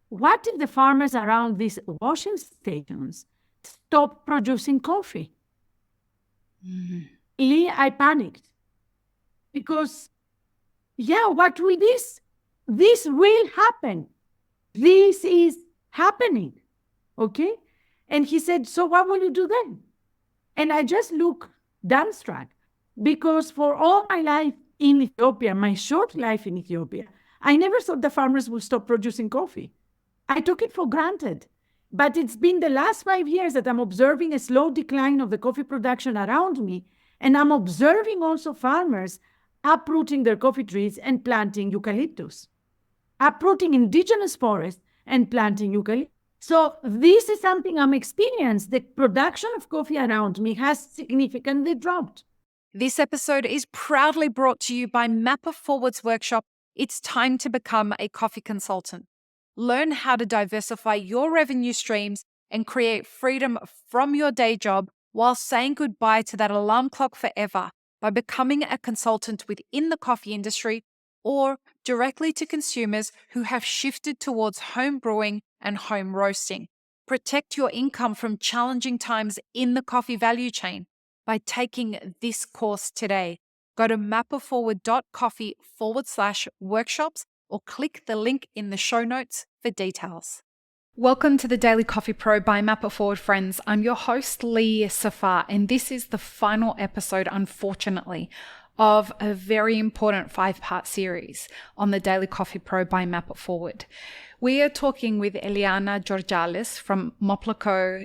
what if the farmers around these washing stations stop producing coffee? I panicked because, what will this? This will happen. This is happening, okay? And he said, so what will you do then? And I just look dumbstruck because for all my life in Ethiopia, my short life in Ethiopia, I never thought the farmers would stop producing coffee. I took it for granted. But it's been the last 5 years that I'm observing a slow decline of the coffee production around me. And I'm observing also farmers uprooting their coffee trees and planting eucalyptus, uprooting indigenous forests and planting eucalyptus. So this is something I'm experiencing. The production of coffee around me has significantly dropped. This episode is proudly brought to you by Mapper Forward's workshop, It's Time to Become a Coffee Consultant. Learn how to diversify your revenue streams and create freedom from your day job while saying goodbye to that alarm clock forever by becoming a consultant within the coffee industry or directly to consumers who have shifted towards home brewing and home roasting. Protect your income from challenging times in the coffee value chain by taking this course today. Go to mapperforward.coffee/workshops or click the link in the show notes for details. Welcome to the Daily Coffee Pro by Mapper Forward, friends. I'm your host, Lee Safar, and this is the final episode, unfortunately, of a very important 5-part series on the Daily Coffee Pro by Mapper Forward. We are talking with Heleanna Georgalis from Moplaco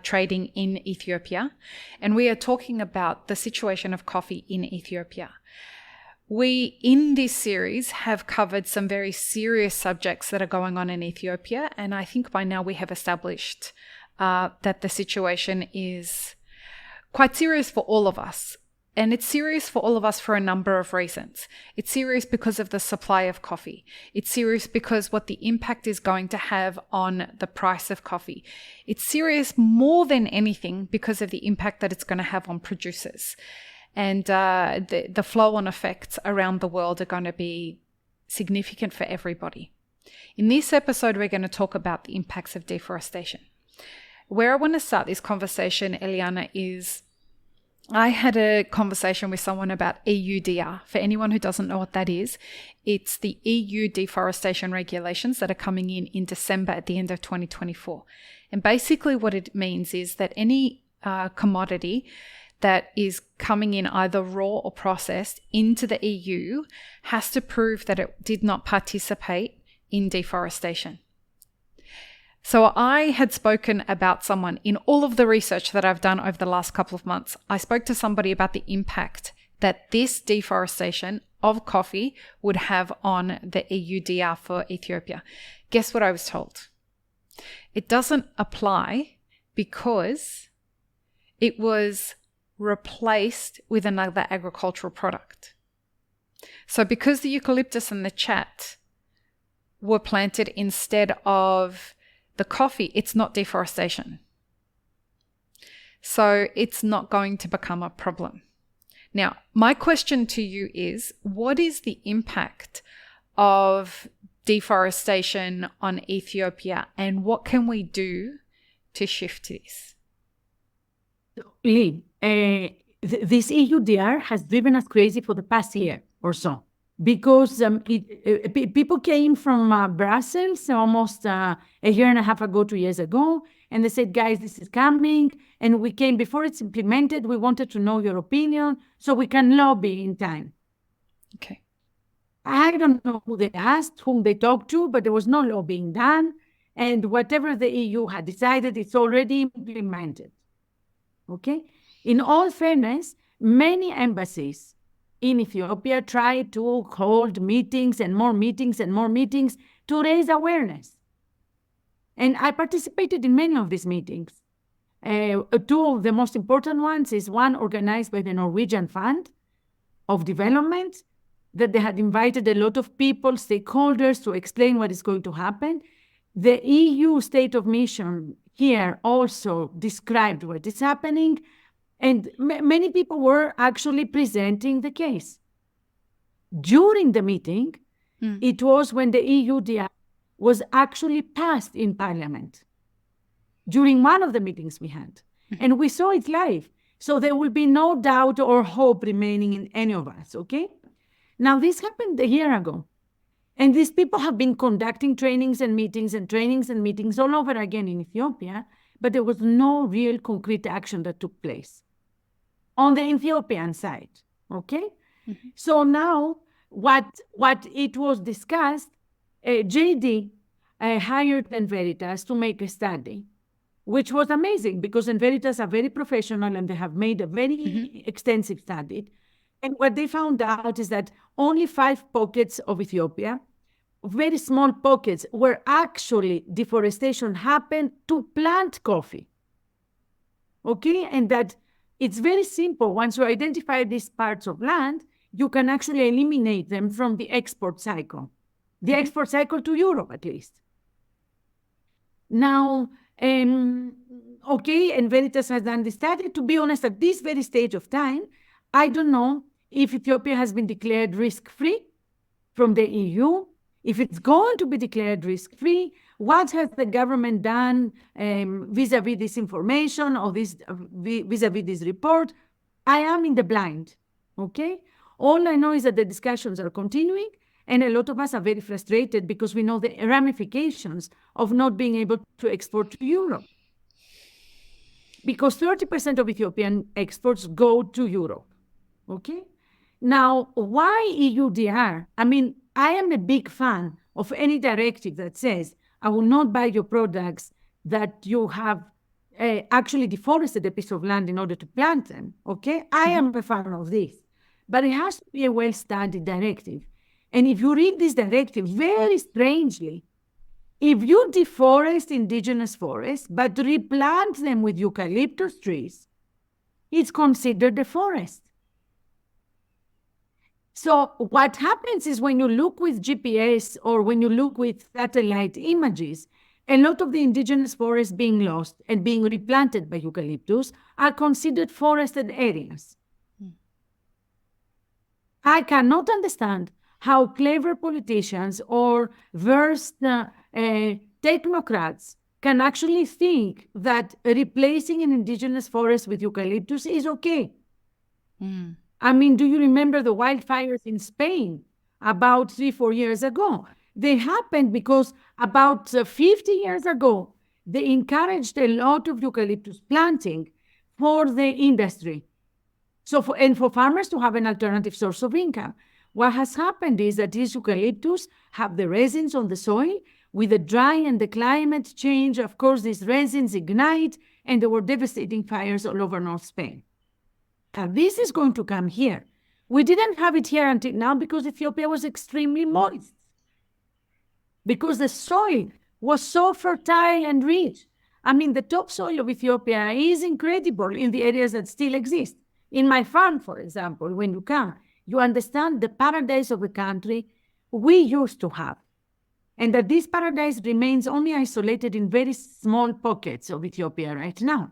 Trading in Ethiopia, and we are talking about the situation of coffee in Ethiopia. We, in this series, have covered some very serious subjects that are going on in Ethiopia, and I think by now we have established that the situation is quite serious for all of us. And it's serious for all of us for a number of reasons. It's serious because of the supply of coffee. It's serious because what the impact is going to have on the price of coffee. It's serious more than anything because of the impact that it's going to have on producers. And the flow-on effects around the world are going to be significant for everybody. In this episode, we're going to talk about the impacts of deforestation. Where I want to start this conversation, Heleanna, is I had a conversation with someone about EUDR. For anyone who doesn't know what that is, it's the EU Deforestation Regulations that are coming in December at the end of 2024. And basically what it means is that any commodity that is coming in either raw or processed into the EU has to prove that it did not participate in deforestation. So I had spoken about someone in all of the research that I've done over the last couple of months. I spoke to somebody about the impact that this deforestation of coffee would have on the EUDR for Ethiopia. Guess what I was told? It doesn't apply because it was replaced with another agricultural product. So because the eucalyptus and the khat were planted instead of the coffee, it's not deforestation. So it's not going to become a problem. Now, my question to you is, what is the impact of deforestation on Ethiopia and what can we do to shift this? Lee, this EUDR has driven us crazy for the past year or so because people came from Brussels almost a year and a half ago, 2 years ago, and they said, guys, this is coming. And we came before it's implemented. We wanted to know your opinion so we can lobby in time. Okay. I don't know who they asked, whom they talked to, but there was no lobbying done. And whatever the EU had decided, it's already implemented. Okay? In all fairness, many embassies in Ethiopia tried to hold meetings and more meetings and more meetings to raise awareness. And I participated in many of these meetings. Two of the most important ones is one organized by the Norwegian Fund of Development, that they had invited a lot of people, stakeholders, to explain what is going to happen. The EU State of Mission here also described what is happening, and many people were actually presenting the case. During the meeting, it was when the EUDR was actually passed in Parliament during one of the meetings we had. And we saw it live. So there will be no doubt or hope remaining in any of us, okay? Now, this happened a year ago. And these people have been conducting trainings and meetings all over again in Ethiopia, but there was no real concrete action that took place on the Ethiopian side, okay? So now, what it was discussed, JD hired Enveritas to make a study, which was amazing because Enveritas are very professional and they have made a very extensive study. And what they found out is that only 5 pockets of Ethiopia, very small pockets, where actually deforestation happened to plant coffee. Okay? And that it's very simple. Once you identify these parts of land, you can actually eliminate them from the export cycle. The export cycle to Europe, at least. Now, okay, and Veritas has done the study. To be honest, at this very stage of time, I don't know if Ethiopia has been declared risk-free from the EU, if it's going to be declared risk-free, what has the government done vis-a-vis this information or this vis-a-vis this report? I am in the blind, okay? All I know is that the discussions are continuing, and a lot of us are very frustrated because we know the ramifications of not being able to export to Europe. Because 30% of Ethiopian exports go to Europe, okay? Now, why EUDR? I mean, I am a big fan of any directive that says, I will not buy your products that you have actually deforested a piece of land in order to plant them, okay? I am a fan of this. But it has to be a well-studied directive. And if you read this directive, very strangely, if you deforest indigenous forests, but replant them with eucalyptus trees, it's considered a forest. So what happens is when you look with GPS or when you look with satellite images, a lot of the indigenous forests being lost and being replanted by eucalyptus are considered forested areas. I cannot understand how clever politicians or versed technocrats can actually think that replacing an indigenous forest with eucalyptus is okay. I mean, do you remember the wildfires in Spain about 3-4 years ago? They happened because about 50 years ago, they encouraged a lot of eucalyptus planting for the industry. So for farmers to have an alternative source of income. What has happened is that these eucalyptus have the resins on the soil. With the dry and the climate change, of course, these resins ignite, and there were devastating fires all over North Spain. Now, this is going to come here. We didn't have it here until now because Ethiopia was extremely moist. Because the soil was so fertile and rich. I mean, the topsoil of Ethiopia is incredible in the areas that still exist. In my farm, for example, when you come, you understand the paradise of the country we used to have. And that this paradise remains only isolated in very small pockets of Ethiopia right now.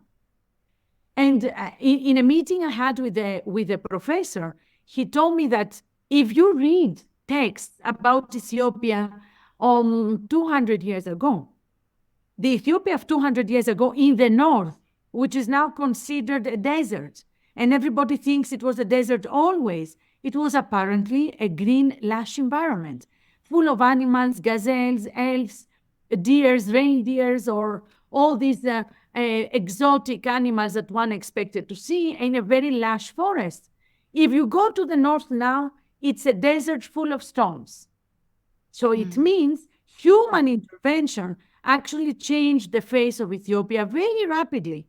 And in a meeting I had with a professor, he told me that if you read texts about Ethiopia 200 years ago, the Ethiopia of 200 years ago in the north, which is now considered a desert, and everybody thinks it was a desert always, it was apparently a green, lush environment, full of animals, gazelles, elks, deers, reindeers, or all these exotic animals that one expected to see in a very lush forest. If you go to the north now, it's a desert full of stones. So it means human intervention actually changed the face of Ethiopia very rapidly.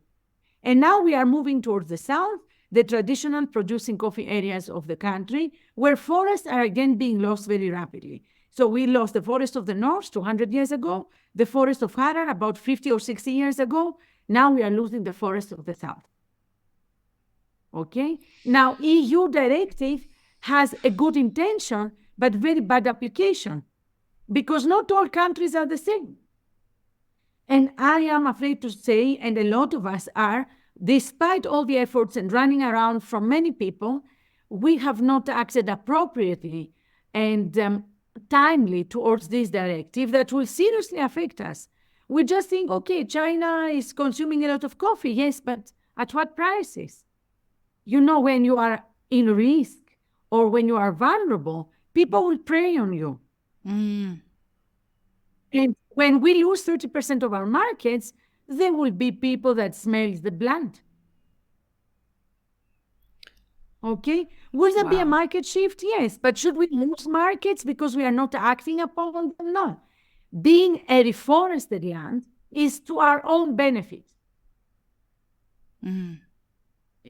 And now we are moving towards the south, the traditional producing coffee areas of the country, where forests are again being lost very rapidly. So we lost the forest of the north 200 years ago, the forest of Harar about 50 or 60 years ago. Now we are losing the forest of the south. Okay? Now, EU directive has a good intention, but very bad application, because not all countries are the same. And I am afraid to say, and a lot of us are, despite all the efforts and running around from many people, we have not acted appropriately and timely towards this directive that will seriously affect us. We just think, okay, China is consuming a lot of coffee. Yes, but at what prices? When you are in risk or when you are vulnerable, people will prey on you. Mm. And when we lose 30% of our markets, there will be people that smell the blood. Okay? Will there be a market shift? Yes. But should we lose markets because we are not acting upon them? No. Being a reforested land is to our own benefit. Mm.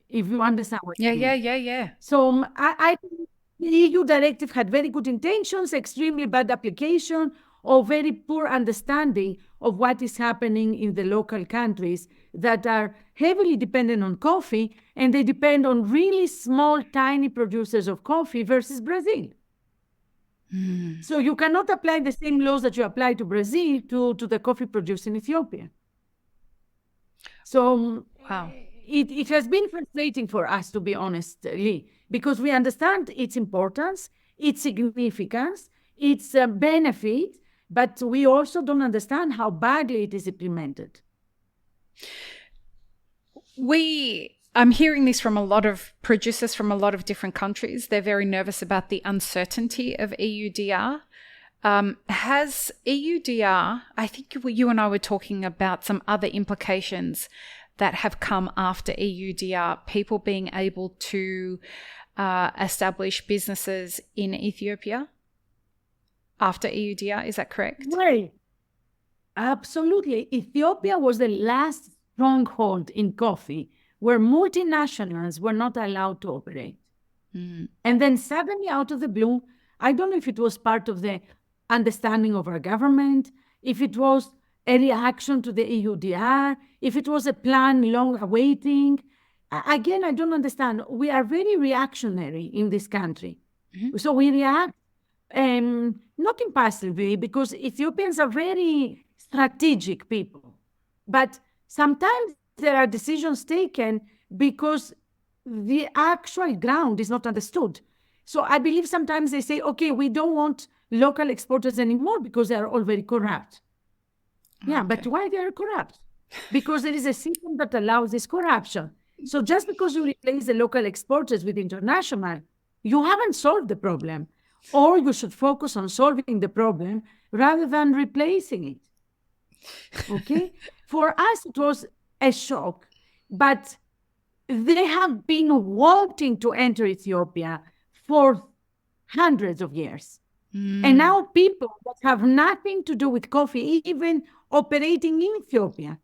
If you understand what I mean. Yeah. So I think the EU directive had very good intentions, extremely bad application, or very poor understanding of what is happening in the local countries that are heavily dependent on coffee, and they depend on really small, tiny producers of coffee versus Brazil. Mm. So you cannot apply the same laws that you apply to Brazil to the coffee produced in Ethiopia. So wow. It has been frustrating for us, to be honest, Lee, because we understand its importance, its significance, its benefit, but we also don't understand how badly it is implemented. I'm hearing this from a lot of producers from a lot of different countries. They're very nervous about the uncertainty of EUDR. Has EUDR, I think you and I were talking about some other implications that have come after EUDR, people being able to establish businesses in Ethiopia after EUDR. Is that correct? Right. Absolutely. Ethiopia was the last stronghold in coffee where multinationals were not allowed to operate. Mm. And then suddenly out of the blue, I don't know if it was part of the understanding of our government, if it was a reaction to the EUDR, if it was a plan long awaiting. Again, I don't understand. We are very reactionary in this country. Mm-hmm. So we react not impulsively, because Ethiopians are very strategic people. But sometimes there are decisions taken because the actual ground is not understood. So I believe sometimes they say, okay, we don't want local exporters anymore because they are all very corrupt. Yeah, okay. But why they are corrupt? Because there is a system that allows this corruption. So just because you replace the local exporters with international, you haven't solved the problem. Or you should focus on solving the problem rather than replacing it. Okay? For us, it was a shock. But they have been wanting to enter Ethiopia for hundreds of years. And now people that have nothing to do with coffee, even operating in Ethiopia,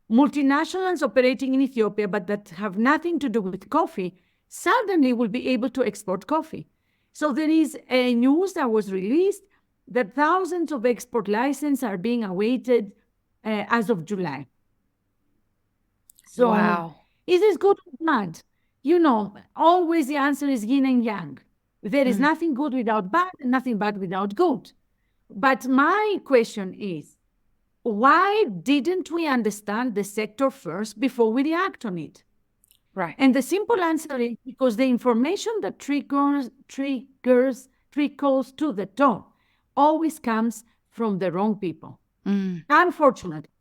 multinationals operating in Ethiopia, but that have nothing to do with coffee, suddenly will be able to export coffee. So there is a news that was released that thousands of export licenses are being awaited as of July. So wow. Is this good or bad? Always the answer is yin and yang. There is nothing good without bad and nothing bad without good. But my question is, why didn't we understand the sector first before we react on it? Right. And the simple answer is because the information that trickles to the top always comes from the wrong people. Unfortunately.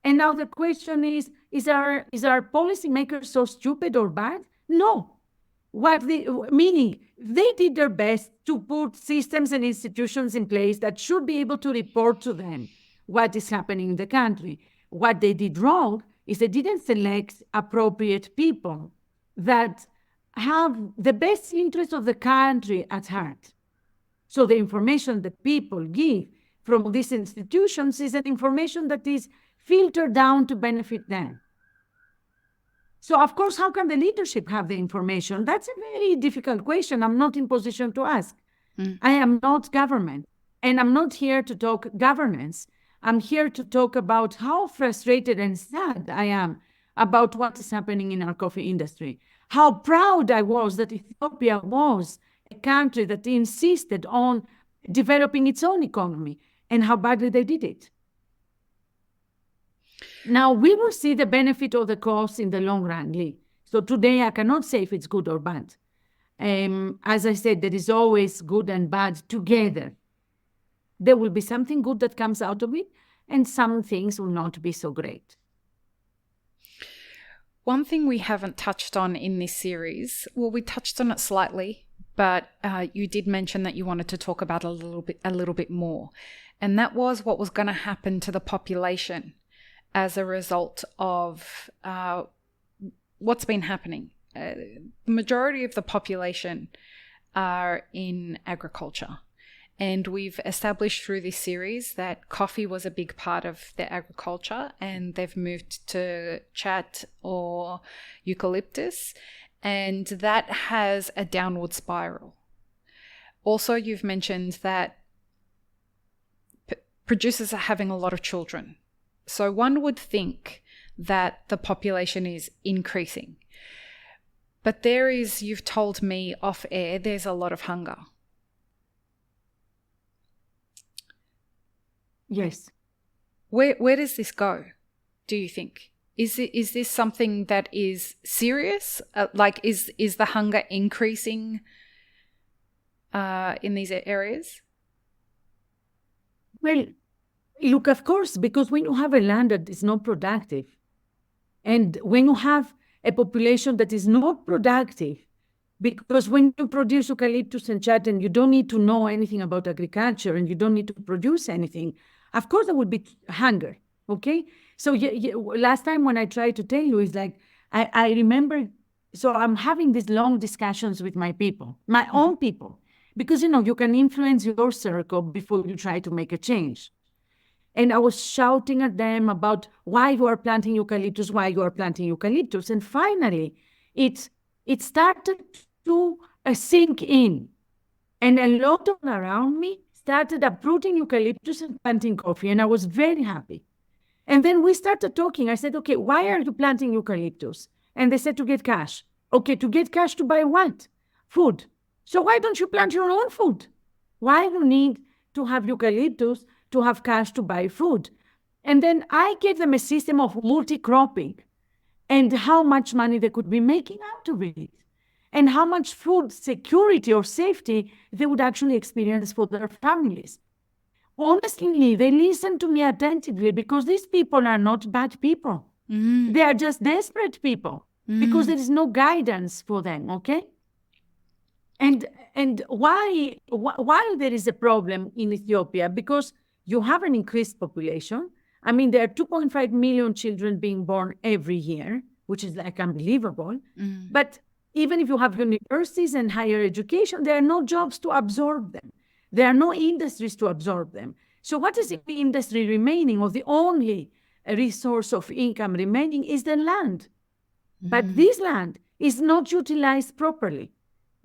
And now the question is our policymakers so stupid or bad? No. Meaning they did their best to put systems and institutions in place that should be able to report to them what is happening in the country. What they did wrong is they didn't select appropriate people that have the best interest of the country at heart. So the information that people give from these institutions is an information that is filtered down to benefit them. So, of course, how can the leadership have the information? That's a very difficult question. I'm not in position to ask. I am not government, and I'm not here to talk governance. I'm here to talk about how frustrated and sad I am about what is happening in our coffee industry. How proud I was that Ethiopia was a country that insisted on developing its own economy, and how badly they did it. Now, we will see the benefit of the cost in the long run, Lee. So today I cannot say if it's good or bad. As I said, there is always good and bad together. There will be something good that comes out of it, and some things will not be so great. One thing we haven't touched on in this series, well, we touched on it slightly, but you did mention that you wanted to talk about a little bit more, and that was what was going to happen to the population as a result of what's been happening. The majority of the population are in agriculture. And we've established through this series that coffee was a big part of their agriculture, and they've moved to Khat or eucalyptus, and that has a downward spiral. Also, you've mentioned that producers are having a lot of children. So one would think that the population is increasing. But you've told me off air, there's a lot of hunger. Yes. Where does this go, do you think? Is this something that is serious? Is the hunger increasing in these areas? Well, look, of course, because when you have a land that is not productive, and when you have a population that is not productive, because when you produce eucalyptus and Khat and you don't need to know anything about agriculture and you don't need to produce anything, of course there would be hunger, okay? So last time when I tried to tell you is like, I remember, so I'm having these long discussions with my people, my own people, because, you can influence your circle before you try to make a change. And I was shouting at them about why you are planting eucalyptus, And finally, it started to sink in. And a lot of around me started uprooting eucalyptus and planting coffee. And I was very happy. And then we started talking. I said, okay, why are you planting eucalyptus? And they said to get cash. Okay, to get cash to buy what? Food. So why don't you plant your own food? Why do you need to have eucalyptus to have cash to buy food? And then I gave them a system of multi-cropping and how much money they could be making out of it and how much food security or safety they would actually experience for their families. Honestly, they listened to me attentively because these people are not bad people. Mm. They are just desperate people because there is no guidance for them, okay? And why there is a problem in Ethiopia? Because you have an increased population. I mean, there are 2.5 million children being born every year, which is like unbelievable. Mm. But even if you have universities and higher education, there are no jobs to absorb them. There are no industries to absorb them. So what is the industry remaining, or the only resource of income remaining is the land. Mm. But this land is not utilized properly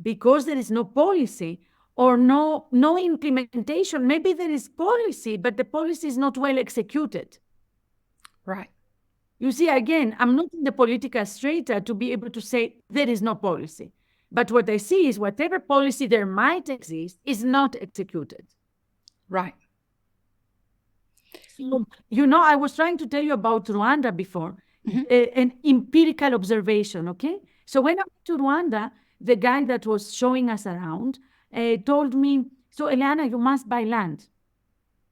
because there is no policy or no implementation. Maybe there is policy, but the policy is not well executed. Right. You see, again, I'm not in the political strata to be able to say there is no policy. But what I see is whatever policy there might exist is not executed. Right. So, I was trying to tell you about Rwanda before, an empirical observation, okay? So when I went to Rwanda, the guy that was showing us around told me, so Heleanna, you must buy land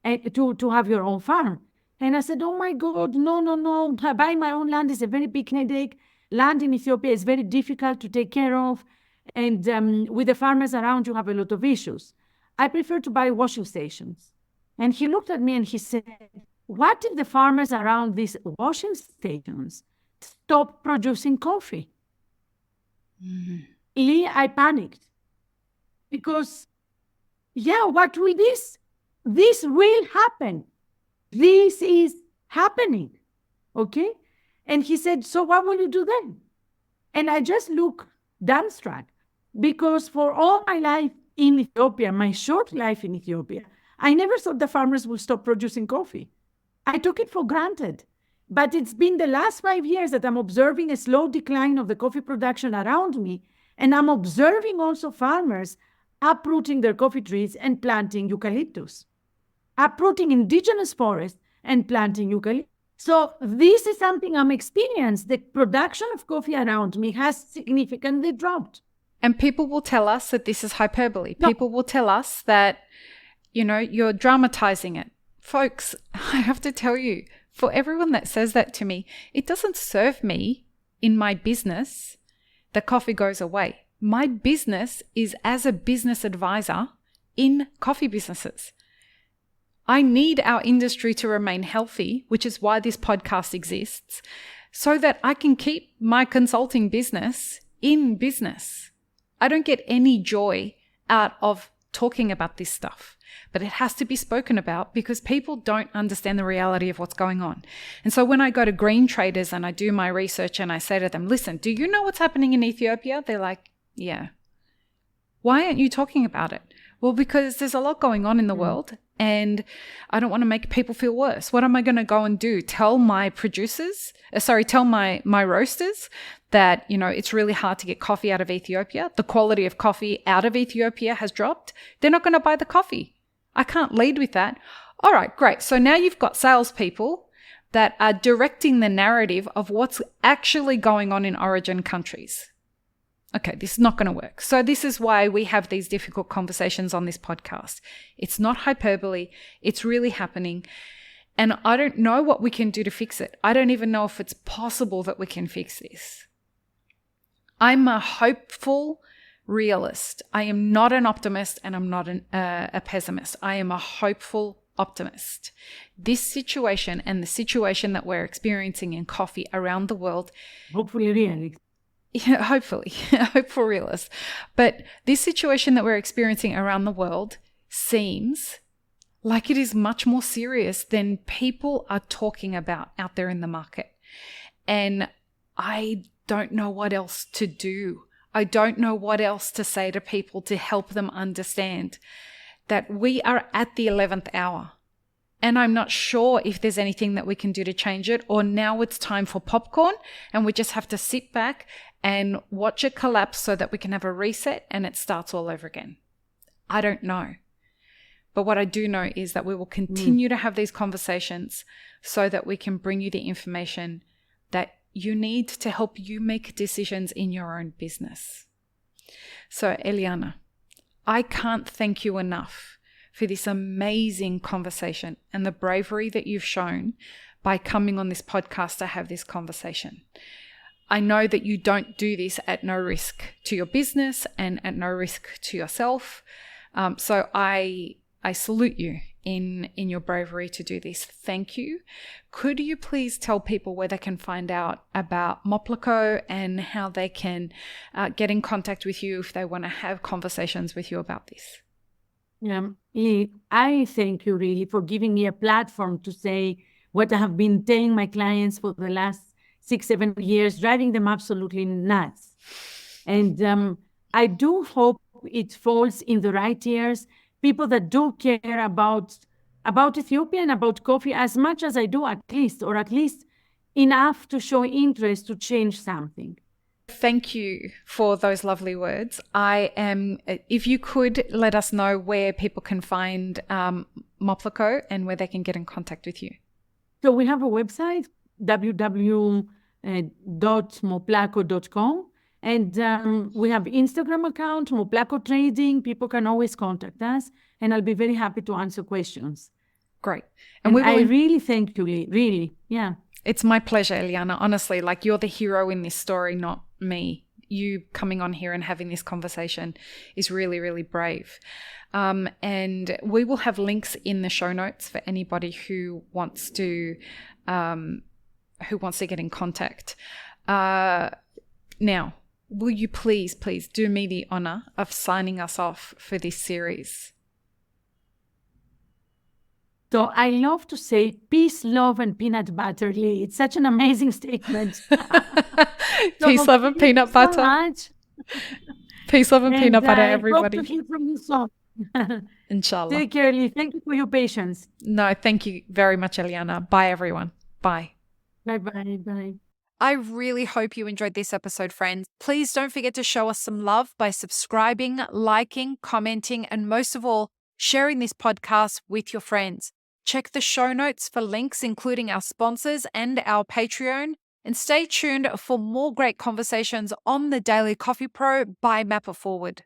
to have your own farm. And I said, oh my God, no. Buying my own land is a very big headache. Land in Ethiopia is very difficult to take care of. And with the farmers around, you have a lot of issues. I prefer to buy washing stations. And he looked at me and he said, what if the farmers around these washing stations stop producing coffee? Mm-hmm. I panicked. Because, what will this? This will happen. This is happening, okay? And he said, so what will you do then? And I just look dumbstruck because for all my life in Ethiopia, my short life in Ethiopia, I never thought the farmers would stop producing coffee. I took it for granted. But it's been the last 5 years that I'm observing a slow decline of the coffee production around me. And I'm observing also farmers uprooting their coffee trees and planting eucalyptus. Uprooting indigenous forests and planting eucalyptus. So this is something I'm experiencing. The production of coffee around me has significantly dropped. And people will tell us that this is hyperbole. No. People will tell us that, you're dramatizing it. Folks, I have to tell you, for everyone that says that to me, it doesn't serve me in my business that coffee goes away. My business is as a business advisor in coffee businesses. I need our industry to remain healthy, which is why this podcast exists, so that I can keep my consulting business in business. I don't get any joy out of talking about this stuff, but it has to be spoken about because people don't understand the reality of what's going on. And so when I go to green traders and I do my research and I say to them, listen, do you know what's happening in Ethiopia? They're like, yeah. Why aren't you talking about it? Well, because there's a lot going on in the world and I don't want to make people feel worse. What am I going to go and do? Tell my roasters that, it's really hard to get coffee out of Ethiopia. The quality of coffee out of Ethiopia has dropped. They're not going to buy the coffee. I can't lead with that. All right, great. So now you've got salespeople that are directing the narrative of what's actually going on in origin countries. Okay, this is not going to work. So this is why we have these difficult conversations on this podcast. It's not hyperbole. It's really happening. And I don't know what we can do to fix it. I don't even know if it's possible that we can fix this. I'm a hopeful realist. I am not an optimist and I'm not a pessimist. I am a hopeful optimist. This situation and the situation that we're experiencing in coffee around the world, hopefully realist. Yeah, hopefully, hopeful realist. But this situation that we're experiencing around the world seems like it is much more serious than people are talking about out there in the market. And I don't know what else to do. I don't know what else to say to people to help them understand that we are at the 11th hour. And I'm not sure if there's anything that we can do to change it, or now it's time for popcorn and we just have to sit back and watch it collapse so that we can have a reset and it starts all over again. I don't know. But what I do know is that we will continue to have these conversations so that we can bring you the information that you need to help you make decisions in your own business. So, Heleanna, I can't thank you enough for this amazing conversation and the bravery that you've shown by coming on this podcast to have this conversation. I know that you don't do this at no risk to your business and at no risk to yourself. So I salute you in your bravery to do this. Thank you. Could you please tell people where they can find out about Moplaco and how they can get in contact with you if they want to have conversations with you about this? Yeah, I thank you really for giving me a platform to say what I have been telling my clients for the last 6-7 years, driving them absolutely nuts. And I do hope it falls in the right ears, people that do care about Ethiopia and about coffee as much as I do, at least enough to show interest to change something. Thank you for those lovely words. If you could let us know where people can find Moplaco and where they can get in contact with you. So we have a website, www.moplaco.com. And we have Instagram account, Moplaco Trading. People can always contact us, and I'll be very happy to answer questions. Great. And I really thank you, really. Yeah. It's my pleasure, Heleanna. Honestly, you're the hero in this story, not me. You coming on here and having this conversation is really, really brave. And we will have links in the show notes for anybody who wants to get in contact. Now, will you please do me the honor of signing us off for this series? So I love to say peace, love, and peanut butter, Lee. It's such an amazing statement. Peace, love, and peanut butter. So much. Peace, love, and peanut butter, everybody. I hope to hear from you soon. Inshallah. Take care, Lee. Thank you for your patience. No, thank you very much, Heleanna. Bye, everyone. Bye. Bye-bye. Bye. I really hope you enjoyed this episode, friends. Please don't forget to show us some love by subscribing, liking, commenting, and most of all, sharing this podcast with your friends. Check the show notes for links, including our sponsors and our Patreon, and stay tuned for more great conversations on the Daily Coffee Pro by Map It Forward.